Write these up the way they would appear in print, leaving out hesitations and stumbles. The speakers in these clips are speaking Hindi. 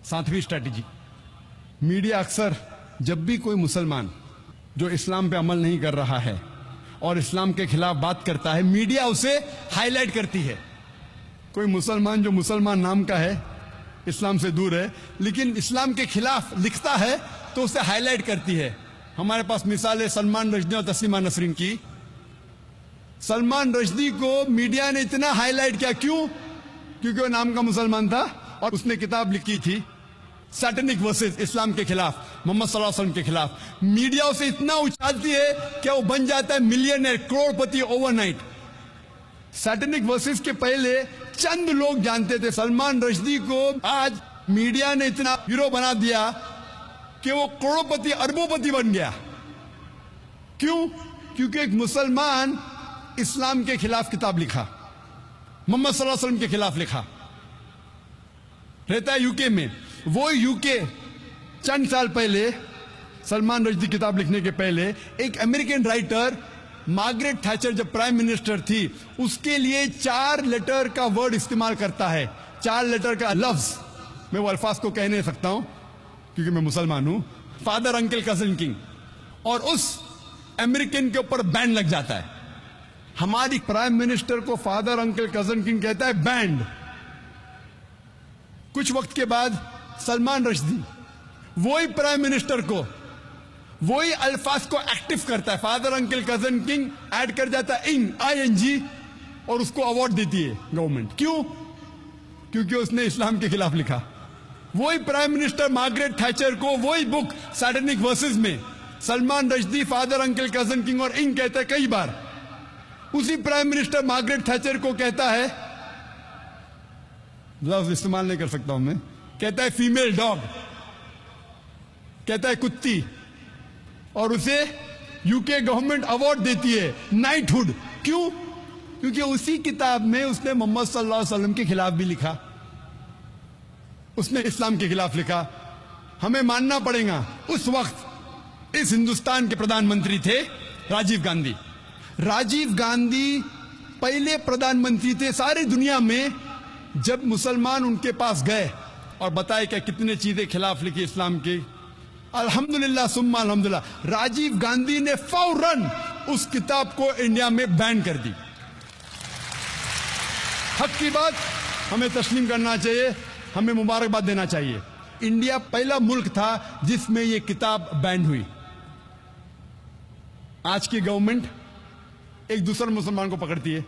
सातवीं स्ट्रैटेजी, मीडिया अक्सर जब भी कोई मुसलमान जो इस्लाम पे अमल नहीं कर रहा है और इस्लाम के खिलाफ बात करता है, मीडिया उसे हाईलाइट करती है। कोई मुसलमान जो मुसलमान नाम का है, इस्लाम से दूर है, लेकिन इस्लाम के खिलाफ लिखता है तो उसे हाईलाइट करती है। हमारे पास मिसाल है सलमान रश्दी और तस्लीमा नसरीन की। सलमान रश्दी को मीडिया ने इतना हाईलाइट किया, क्यों? क्योंकि वो नाम का मुसलमान था और उसने किताब लिखी थी सैटेनिक वर्सेस, इस्लाम के खिलाफ, मोहम्मद सल्लल्लाहु अलैहि वसल्लम के खिलाफ। मीडिया उसे इतना उछालती है कि वो बन जाता है मिलियनर, करोड़पति ओवरनाइट। सैटेनिक वर्सेस के पहले चंद लोग जानते थे। सलमान रश्दी को आज मीडिया ने इतना हीरो बना दिया कि वो करोड़पति अरबोपति बन गया। क्यों? क्योंकि एक मुसलमान इस्लाम के खिलाफ किताब लिखा, मोहम्मद सल्लल्लाहु अलैहि वसल्लम के खिलाफ लिखा। रहता है यूके में। वो यूके चंद साल पहले, सलमान रश्दी किताब लिखने के पहले, एक अमेरिकन राइटर मार्गरेट थैचर जब प्राइम मिनिस्टर थी, उसके लिए 4 लेटर का वर्ड इस्तेमाल करता है, 4 लेटर का लफ्ज। मैं वो अल्फाज को कह नहीं सकता हूं क्योंकि मैं मुसलमान हूं। फादर, अंकल, कजन, किंग, और उस अमेरिकन के ऊपर बैन लग जाता है। हमारी प्राइम मिनिस्टर को फादर, अंकल, कजन, किंग कहता है, बैंड। कुछ वक्त के बाद सलमान रश्दी वही प्राइम मिनिस्टर को वही अल्फाज को एक्टिव करता है, father, uncle, cousin, king add कर जाता है ING, और उसको अवार्ड देती है गवर्नमेंट। क्यों? क्योंकि उसने इस्लाम के खिलाफ लिखा। वही प्राइम मिनिस्टर मार्गरेट थैचर को वही बुक सैटेनिक वर्सेस में Salman Rushdie father, uncle, cousin, king और इंग कहता है कई बार। उसी प्राइम मिनिस्टर मार्गरेट थैचर को कहता है, लफ्ज इस्तेमाल नहीं कर सकता हूं मैं, कहता है फीमेल डॉग, कहता है कुत्ती, और उसे यूके गवर्नमेंट अवार्ड देती है नाइटहुड। क्यों? क्योंकि उसी किताब में उसने मोहम्मद सल्लल्लाहु अलैहि वसल्लम के खिलाफ भी लिखा, उसने इस्लाम के खिलाफ लिखा। हमें मानना पड़ेगा, उस वक्त इस हिंदुस्तान के प्रधानमंत्री थे राजीव गांधी। राजीव गांधी पहले प्रधानमंत्री थे सारी दुनिया में जब मुसलमान उनके पास गए और बताए कि कितने चीजें खिलाफ लिखी इस्लाम की। अल्हम्दुलिल्लाह सुम्मा अल्हम्दुलिल्लाह, राजीव गांधी ने फौरन उस किताब को इंडिया में बैन कर दी। हक की बात हमें तस्लीम करना चाहिए, हमें मुबारकबाद देना चाहिए। इंडिया पहला मुल्क था जिसमें यह किताब बैन हुई। आज की गवर्नमेंट एक दूसरे मुसलमान को पकड़ती है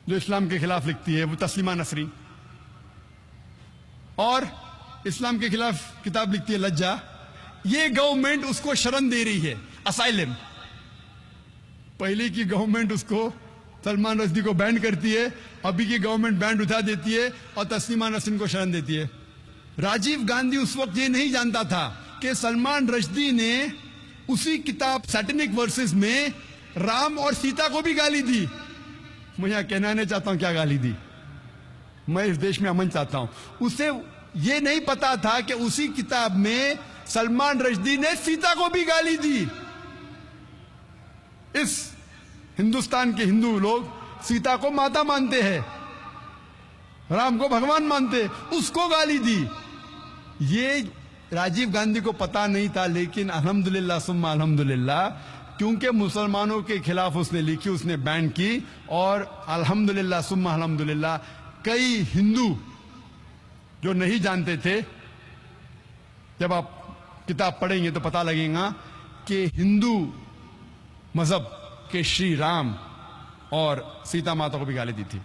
जो इस्लाम के खिलाफ लिखती है, वो तस्लीमा नसरीन, और इस्लाम के खिलाफ किताब लिखती है लज्जा। ये गवर्नमेंट उसको शरण दे रही है, असाइलम। पहले की गवर्नमेंट उसको, सलमान रश्दी को बैन करती है, अभी की गवर्नमेंट बैन उठा देती है और तस्लीमा नसरीन को शरण देती है। राजीव गांधी उस वक्त ये नहीं जानता था कि सलमान रश्दी ने उसी किताब सैटेनिक वर्सेस में राम और सीता को भी गाली दी। मैं यहां कहना नहीं चाहता हूं क्या गाली दी, मैं इस देश में अमन चाहता हूं। उसे यह नहीं पता था कि उसी किताब में सलमान रश्दी ने सीता को भी गाली दी। इस हिंदुस्तान के हिंदू लोग सीता को माता मानते हैं, राम को भगवान मानते, उसको गाली दी। ये राजीव गांधी को पता नहीं था, लेकिन अल्हम्दुलिल्लाह सुम्मा अल्हम्दुलिल्लाह, क्योंकि मुसलमानों के खिलाफ उसने लिखी, उसने बैन की, और अल्हम्दुलिल्लाह सुम्मा अल्हम्दुलिल्लाह कई हिंदू जो नहीं जानते थे, जब आप किताब पढ़ेंगे तो पता लगेगा कि हिंदू मजहब के श्री राम और सीता माता को भी गाली दी थी।